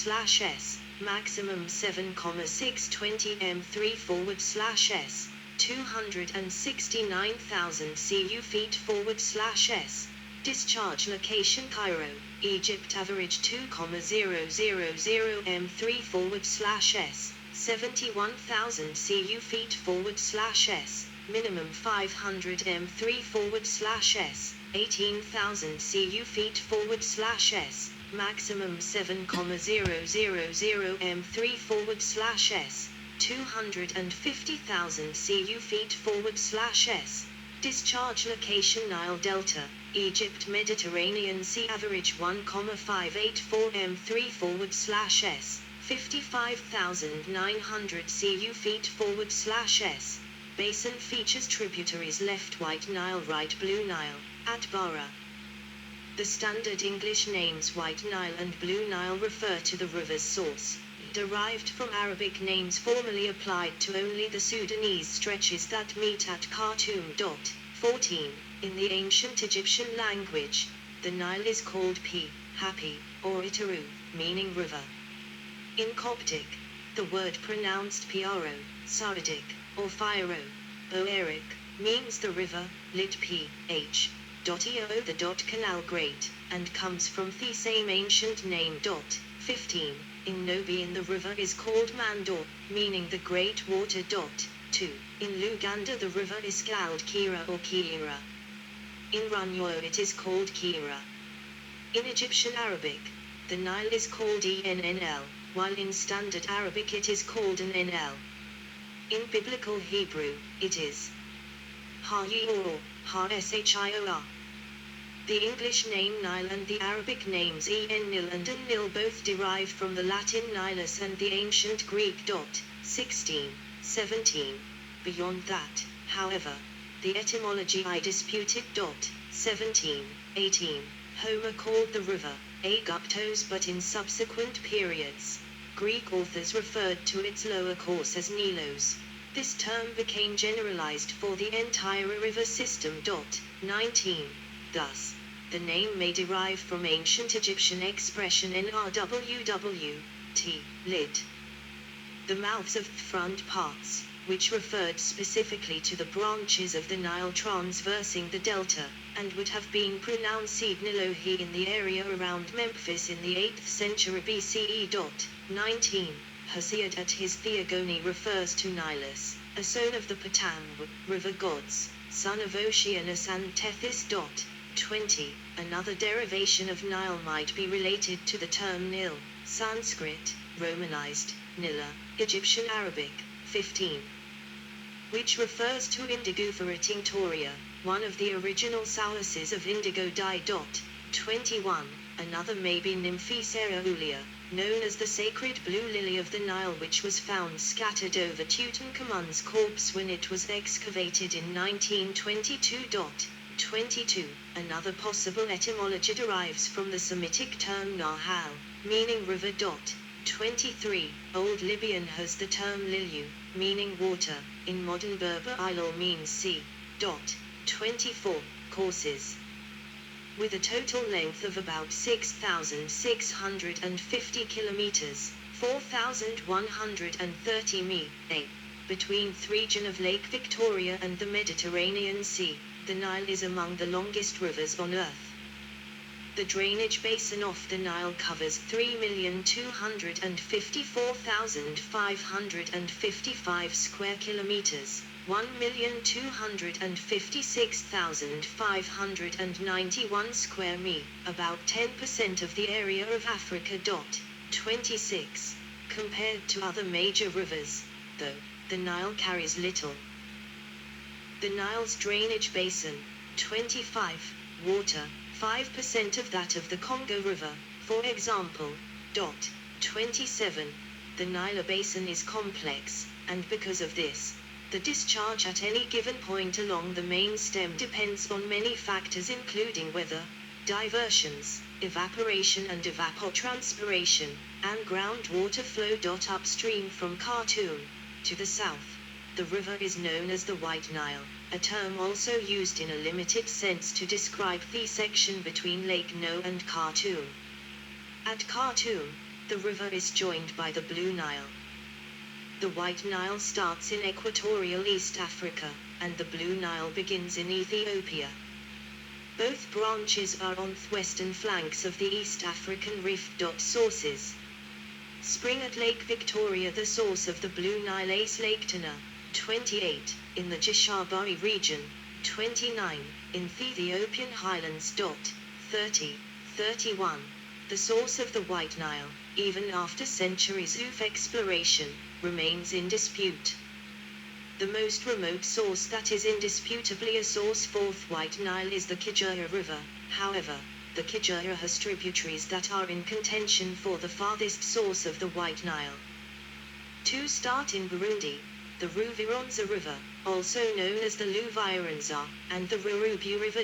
/s, maximum 7,620 m3/s, 269,000 cu feet/s. Discharge location Cairo, Egypt, average 2,000 m3/s, 71,000 cu feet/s, minimum 500 m3/s, 18,000 cu feet/s, maximum 7,000 m3/s, 250,000 cu feet/s. Discharge location Nile Delta, Egypt, Mediterranean Sea, average 1,584 m3/s, 55,900 cu feet/s. Basin features tributaries: left White Nile, right Blue Nile, Atbara. The standard English names White Nile and Blue Nile refer to the river's source, derived from Arabic names formerly applied to only the Sudanese stretches that meet at Khartoum. 14. In the ancient Egyptian language, the Nile is called Pi, Happy, or Itaru, meaning river. In Coptic, the word pronounced Piaro, Sardic, or Phiro, Boeric, means the river, lit P, H. Eo, the canal great, and comes from the same ancient name. 15. In Nubian the river is called Mandor, meaning the great water. 2. In Luganda the river is called Kira or Kiira. In Runyo it is called Kira. In Egyptian Arabic, the Nile is called Ennl, while in Standard Arabic it is called an NL. In Biblical Hebrew, it is Ha-Yior, Ha-Shior. The English name Nile and the Arabic names Nil and Nil both derive from the Latin Nilus and the ancient Greek. 16, 17. Beyond that, however, the etymology I disputed. 17, 18. Homer called the river Aegyptos, but in subsequent periods, Greek authors referred to its lower course as Nilos. This term became generalized for the entire river system. 19. Thus, the name may derive from ancient Egyptian expression Nrww, t, lit. The mouths of front parts, which referred specifically to the branches of the Nile transversing the delta, and would have been pronounced Nilohi in the area around Memphis in the 8th century BCE. 19. Hesiod at his Theogony refers to Nilus, a son of the Patam, river gods, son of Oceanus and Tethys. 20. Another derivation of Nile might be related to the term Nil, Sanskrit, Romanized, Nila, Egyptian Arabic. 15. Which refers to Indigofera tinctoria, one of the original sources of indigo dye. 21. Another may be Nymphicera Ulia, known as the sacred blue lily of the Nile, which was found scattered over Tutankhamun's corpse when it was excavated in 1922. 22. Another possible etymology derives from the Semitic term Nahal, meaning river. 23. Old Libyan has the term Lilu, meaning water, in modern Berber Ilal means sea. 24. Courses. With a total length of about 6,650 kilometers, 4,130 mi, between the region of Lake Victoria and the Mediterranean Sea, the Nile is among the longest rivers on Earth. The drainage basin of the Nile covers 3,254,555 square kilometers, 1,256,591 square mi, about 10% of the area of Africa. 26. Compared to other major rivers, though, the Nile carries little. The Nile's drainage basin, 25, water, 5% of that of the Congo River, for example. 27. The Nile basin is complex, and because of this, the discharge at any given point along the main stem depends on many factors including weather, diversions, evaporation and evapotranspiration, and groundwater flow. Upstream from Khartoum, to the south, the river is known as the White Nile, a term also used in a limited sense to describe the section between Lake No and Khartoum. At Khartoum, the river is joined by the Blue Nile. The White Nile starts in equatorial East Africa, and the Blue Nile begins in Ethiopia. Both branches are on the western flanks of the East African rift. Sources. Spring at Lake Victoria. The source of the Blue Nile is Lake Tana, 28, in the Jishabari region, 29, in the Ethiopian highlands. 30, 31. The source of the White Nile, even after centuries of exploration, remains in dispute. The most remote source that is indisputably a source for the White Nile is the Kigera River. However, the Kigera has tributaries that are in contention for the farthest source of the White Nile. Two start in Burundi, the Ruvironza River, also known as the Luvironza, and the Rurubu River.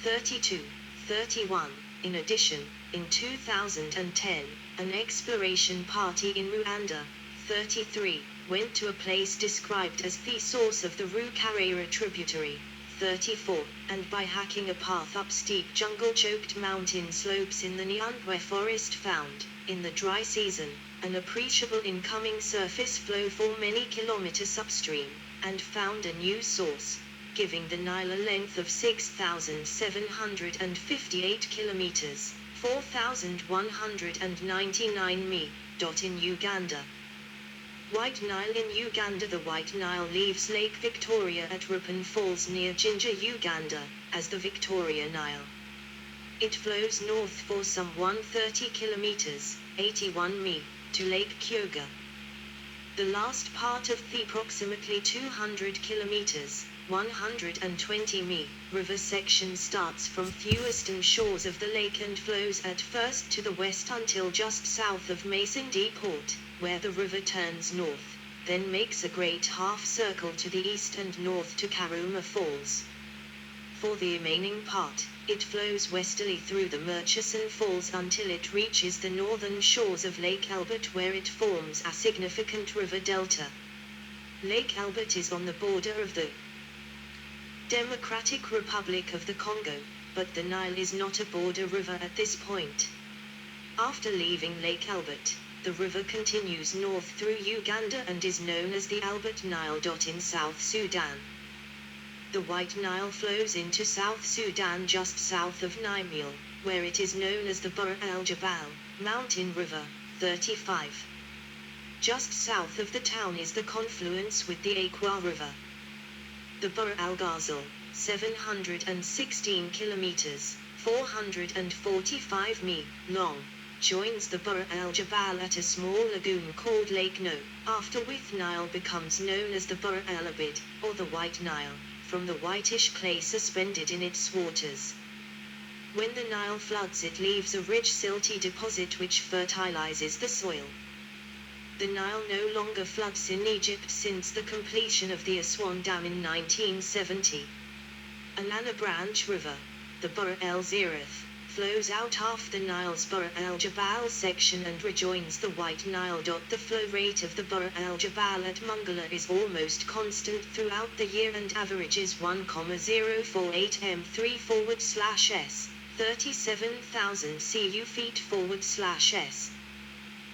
32, 31. In addition, in 2010, an exploration party in Rwanda, 33, went to a place described as the source of the Rukarera tributary, 34, and by hacking a path up steep jungle-choked mountain slopes in the Nyandwe forest found, in the dry season, an appreciable incoming surface flow for many kilometers upstream, and found a new source, giving the Nile a length of 6,758 kilometers, 4,199 mi. In Uganda. White Nile in Uganda. The White Nile leaves Lake Victoria at Rupin Falls near Jinja, Uganda, as the Victoria Nile. It flows north for some 130 kilometers, 81 mi, to Lake Kyoga. The last part of the approximately 200 kilometers, 120 mi, river section starts from the western shores of the lake and flows at first to the west until just south of Mason Port, where the river turns north, then makes a great half-circle to the east and north to Karuma Falls. For the remaining part, it flows westerly through the Murchison Falls until it reaches the northern shores of Lake Albert, where it forms a significant river delta. Lake Albert is on the border of the Democratic Republic of the Congo, but the Nile is not a border river at this point. After leaving Lake Albert, the river continues north through Uganda and is known as the Albert Nile. In South Sudan. The White Nile flows into South Sudan just south of Nile, where it is known as the Bur al-Jabal Mountain River, 35. Just south of the town is the confluence with the Akwa River. The Bur al-Ghazal, 716 kilometers, 445 mi, long, joins the Bur al-Jabal at a small lagoon called Lake No, after which Nile becomes known as the Bur al-Abid, or the White Nile, from the whitish clay suspended in its waters. When the Nile floods, it leaves a rich silty deposit which fertilizes the soil. The Nile no longer floods in Egypt since the completion of the Aswan Dam in 1970. An branch river, the Bur el-Zirith, flows out of the Nile's Bur al-Jabal section and rejoins the White Nile. The flow rate of the Bur al-Jabal at Mongala is almost constant throughout the year and averages 1,048 m3/s, 37,000 cu/s.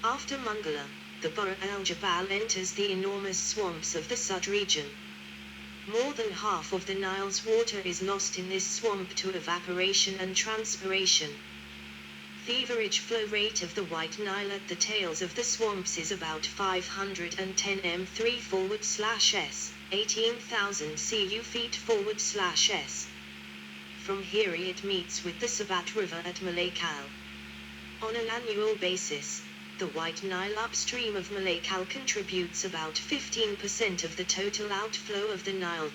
After Mongala, the Bur al-Jabal enters the enormous swamps of the Sud region. More than half of the Nile's water is lost in this swamp to evaporation and transpiration. The average flow rate of the White Nile at the tails of the swamps is about 510 m3/s, 18,000 cu/s. From here it meets with the Sabat River at Malakal. On an annual basis, the White Nile upstream of Malakal contributes about 15% of the total outflow of the Nile.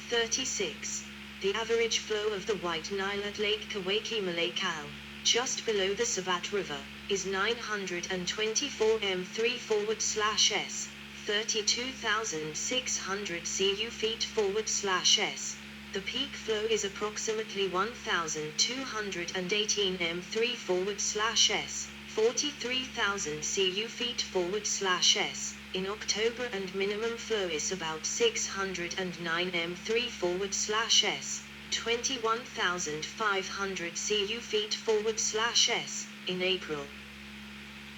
36. The average flow of the White Nile at Lake Kawaki Malakal, just below the Sabat River, is 924 m3/s, 32,600 cu/s. The peak flow is approximately 1,218 m3/s, 43,000 cu/s, in October, and minimum flow is about 609 m3/s, 21,500 cu/s, in April.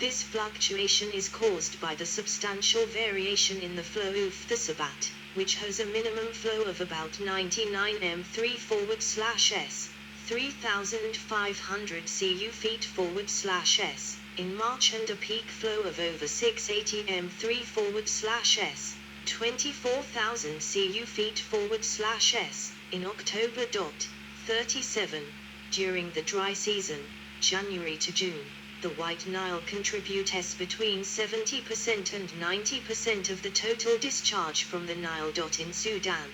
This fluctuation is caused by the substantial variation in the flow of the Sabat, which has a minimum flow of about 99 m3/s, 3,500 cu feet/s, in March, and a peak flow of over 680 m3/s, 24,000 cu feet/s, in October. 37. During the dry season, January to June, the White Nile contributes between 70% and 90% of the total discharge from the Nile. In Sudan.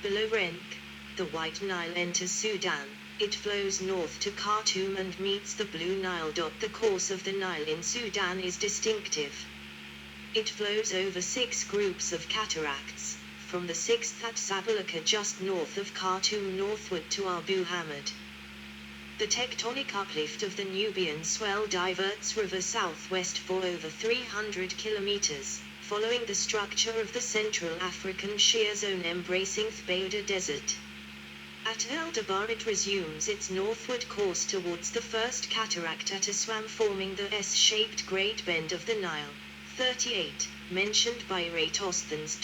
Below rank, the White Nile enters Sudan. It flows north to Khartoum and meets the Blue Nile. The course of the Nile in Sudan is distinctive. It flows over 6 groups of cataracts, from the 6th at Sabalaka just north of Khartoum northward to Abu Hamad. The tectonic uplift of the Nubian swell diverts river southwest for over 300 kilometers, following the structure of the Central African shear zone embracing the Bayada Desert. At El Dabar it resumes its northward course towards the first cataract at Aswan, forming the S-shaped Great Bend of the Nile. 38, mentioned by Eratosthenes.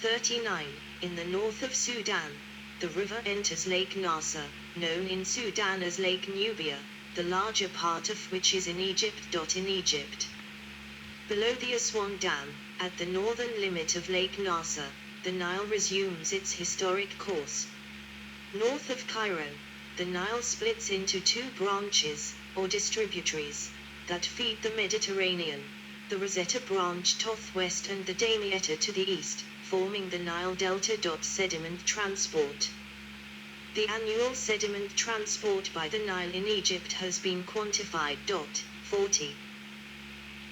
39, in the north of Sudan, the river enters Lake Nasser, known in Sudan as Lake Nubia, the larger part of which is in Egypt. In Egypt. Below the Aswan Dam, at the northern limit of Lake Nasser, the Nile resumes its historic course. North of Cairo, the Nile splits into 2 branches, or distributaries, that feed the Mediterranean. The Rosetta branch to the west and the Damietta to the east, forming the Nile Delta. Sediment transport. The annual sediment transport by the Nile in Egypt has been quantified. 40.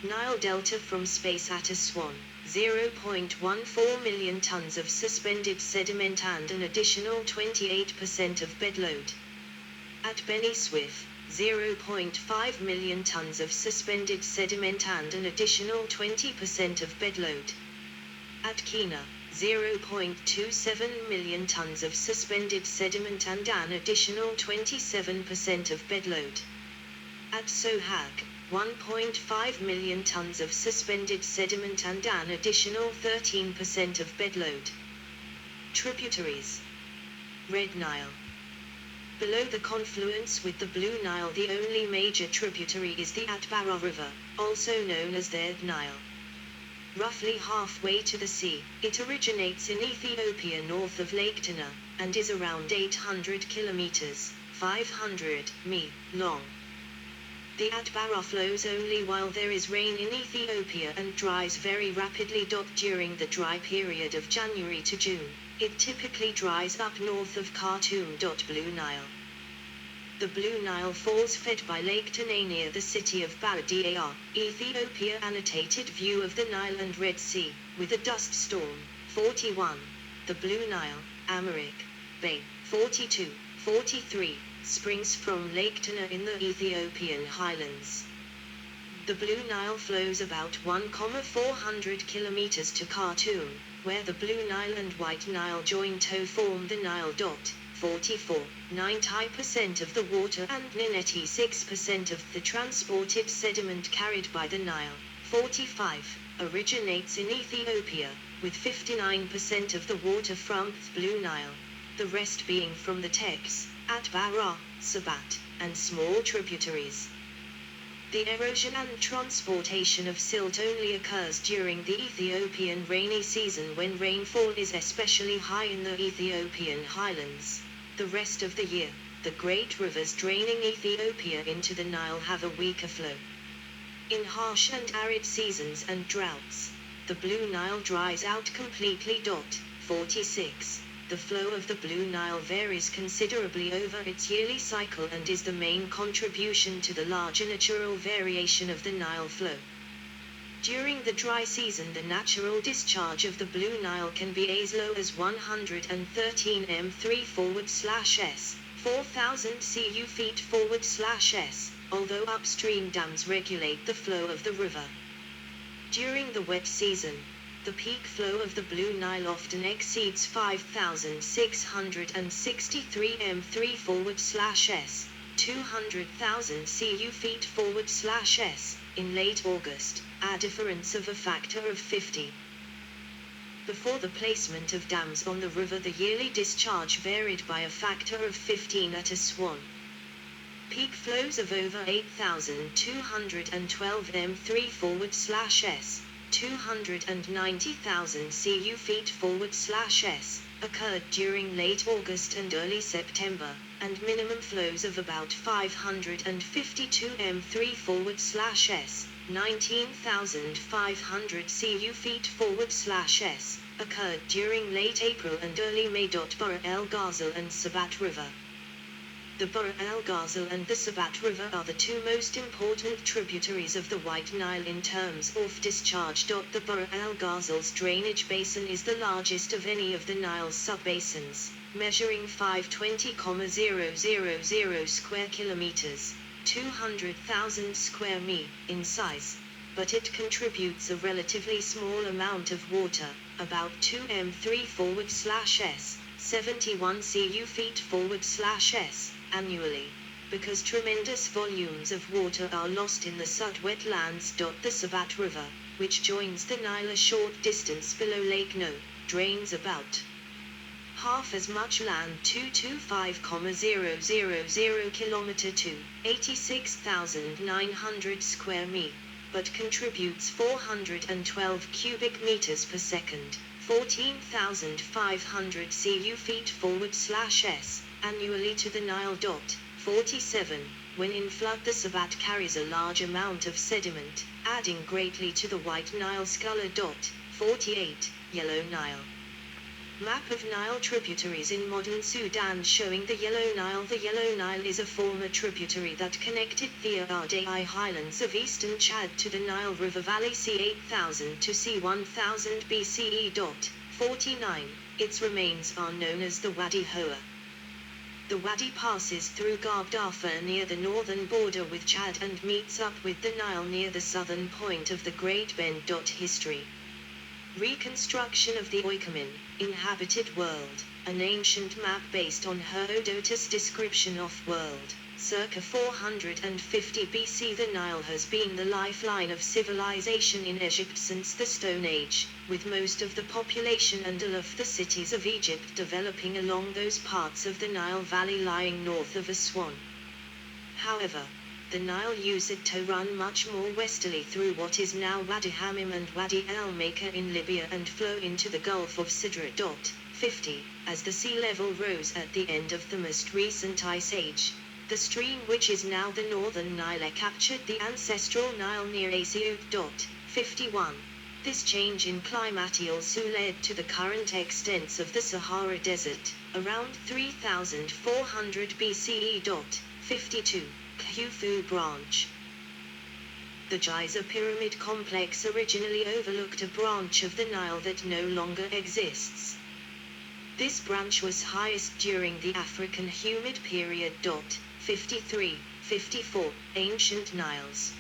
Nile Delta from space at Aswan, 0.14 million tons of suspended sediment and an additional 28% of bedload. At Beni Suef, 0.5 million tons of suspended sediment and an additional 20% of bedload. At Kina, 0.27 million tons of suspended sediment and an additional 27% of bedload. At Sohag, 1.5 million tons of suspended sediment and an additional 13% of bedload. Tributaries. Red Nile. Below the confluence with the Blue Nile, the only major tributary is the Atbara River, also known as the Red Nile. Roughly halfway to the sea, it originates in Ethiopia north of Lake Tana, and is around 800 kilometers, 500 mi, long. The Atbara flows only while there is rain in Ethiopia and dries very rapidly. During the dry period of January to June, it typically dries up north of Khartoum. Blue Nile. The Blue Nile falls fed by Lake Tana near the city of Bahir, Ethiopia. Annotated view of the Nile and Red Sea, with a dust storm. 41. The Blue Nile, Amharic, Bay. 42. 43. Springs from Lake Tana in the Ethiopian highlands. The Blue Nile flows about 1,400 kilometers to Khartoum, where the Blue Nile and White Nile join to form the Nile. 44. 90% of the water and 96% of the transported sediment carried by the Nile. 45. Originates in Ethiopia, with 59% of the water from the Blue Nile, the rest being from the Tex, Atbara, Sabat, and small tributaries. The erosion and transportation of silt only occurs during the Ethiopian rainy season, when rainfall is especially high in the Ethiopian highlands. The rest of the year, the great rivers draining Ethiopia into the Nile have a weaker flow. In harsh and arid seasons and droughts, the Blue Nile dries out completely. 46. The flow of the Blue Nile varies considerably over its yearly cycle and is the main contribution to the larger natural variation of the Nile flow. During the dry season, the natural discharge of the Blue Nile can be as low as 113 m3/s, 4,000 cu feet/s, although upstream dams regulate the flow of the river. During the wet season, the peak flow of the Blue Nile often exceeds 5,663 m3/s, 200,000 cu feet /s, in late August, a difference of a factor of 50. Before the placement of dams on the river, the yearly discharge varied by a factor of 15 at Aswan. Peak flows of over 8,212 m3 /s, 290,000 cu feet /s, occurred during late August and early September, and minimum flows of about 552 m3 /s, 19,500 cu feet /s, occurred during late April and early May. Bur el Ghazal and Sabat River. The Bur el Ghazal and the Sabat River are the two most important tributaries of the White Nile in terms of discharge. The Bur el Ghazal's drainage basin is the largest of any of the Nile's subbasins, measuring 520,000 square kilometers, 200,000 square mi, in size, but it contributes a relatively small amount of water, about 2 m3 /s, 71 cu feet /s, annually, because tremendous volumes of water are lost in the Sud wetlands. The Sabat River, which joins the Nile a short distance below Lake No, drains about half as much land, 225,000 km to 86,900 square mi, but contributes 412 cubic meters per second, 14,500 cu feet /s, annually to the Nile. 47. When in flood, the Sabat carries a large amount of sediment, adding greatly to the White Nile's color. 48. Yellow Nile. Map of Nile tributaries in modern Sudan showing the Yellow Nile. The Yellow Nile is a former tributary that connected the Ardei highlands of eastern Chad to the Nile River Valley c. 8000 to c. 1000 BCE. 49. Its remains are known as the Wadi Hoa. The wadi passes through Gardafa near the northern border with Chad and meets up with the Nile near the southern point of the Great Bend. History. Reconstruction of the Oikomen, inhabited world, an ancient map based on Herodotus' description of world. Circa 450 BC. The Nile has been the lifeline of civilization in Egypt since the Stone Age, with most of the population and all of the cities of Egypt developing along those parts of the Nile Valley lying north of Aswan. However, the Nile used it to run much more westerly through what is now Wadi Hamim and Wadi El Meka in Libya and flow into the Gulf of Sidra. 50. As the sea level rose at the end of the most recent ice age, the stream which is now the northern Nile captured the ancestral Nile near Asiut. 51. This change in climate also led to the current extents of the Sahara Desert, around 3400 BCE. 52. Khufu branch. The Giza Pyramid complex originally overlooked a branch of the Nile that no longer exists. This branch was highest during the African humid period. 53, 54, Ancient Niles.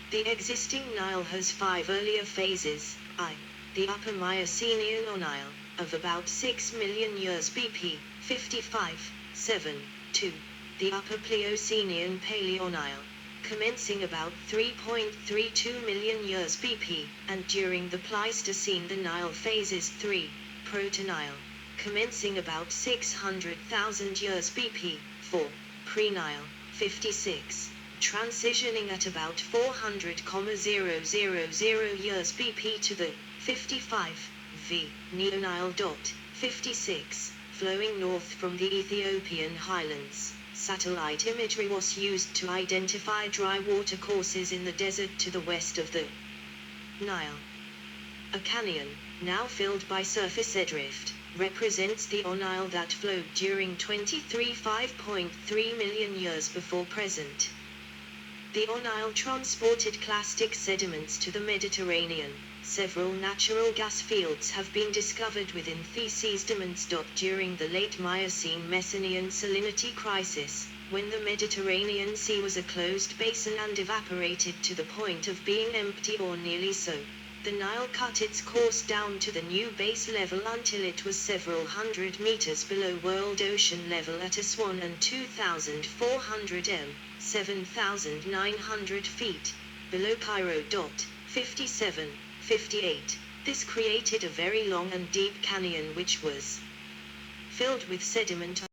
The existing Nile has 5 earlier phases, I. The Upper Miocene or Nile, of about 6 million years BP, 55, 7, 2. The Upper Pliocene Paleo-Nile, commencing about 3.32 million years BP, and during the Pleistocene the Nile phases 3, Proto-Nile, commencing about 600,000 years BP, 4. Pre-Nile, 56, transitioning at about 400,000 years BP to the 55 v. Neo-Nile. 56, flowing north from the Ethiopian highlands. Satellite imagery was used to identify dry water courses in the desert to the west of the Nile. A canyon, now filled by surface drift, represents the Nile that flowed during 5.3 million years before present. The Nile transported clastic sediments to the Mediterranean. Several natural gas fields have been discovered within these sediments. During the late Miocene Messinian salinity crisis, when the Mediterranean Sea was a closed basin and evaporated to the point of being empty or nearly so, The Nile cut its course down to the new base level until it was several hundred meters below world ocean level at Aswan and 2,400 m, 7,900 feet, below Cairo. 57, 58. This created a very long and deep canyon which was filled with sediment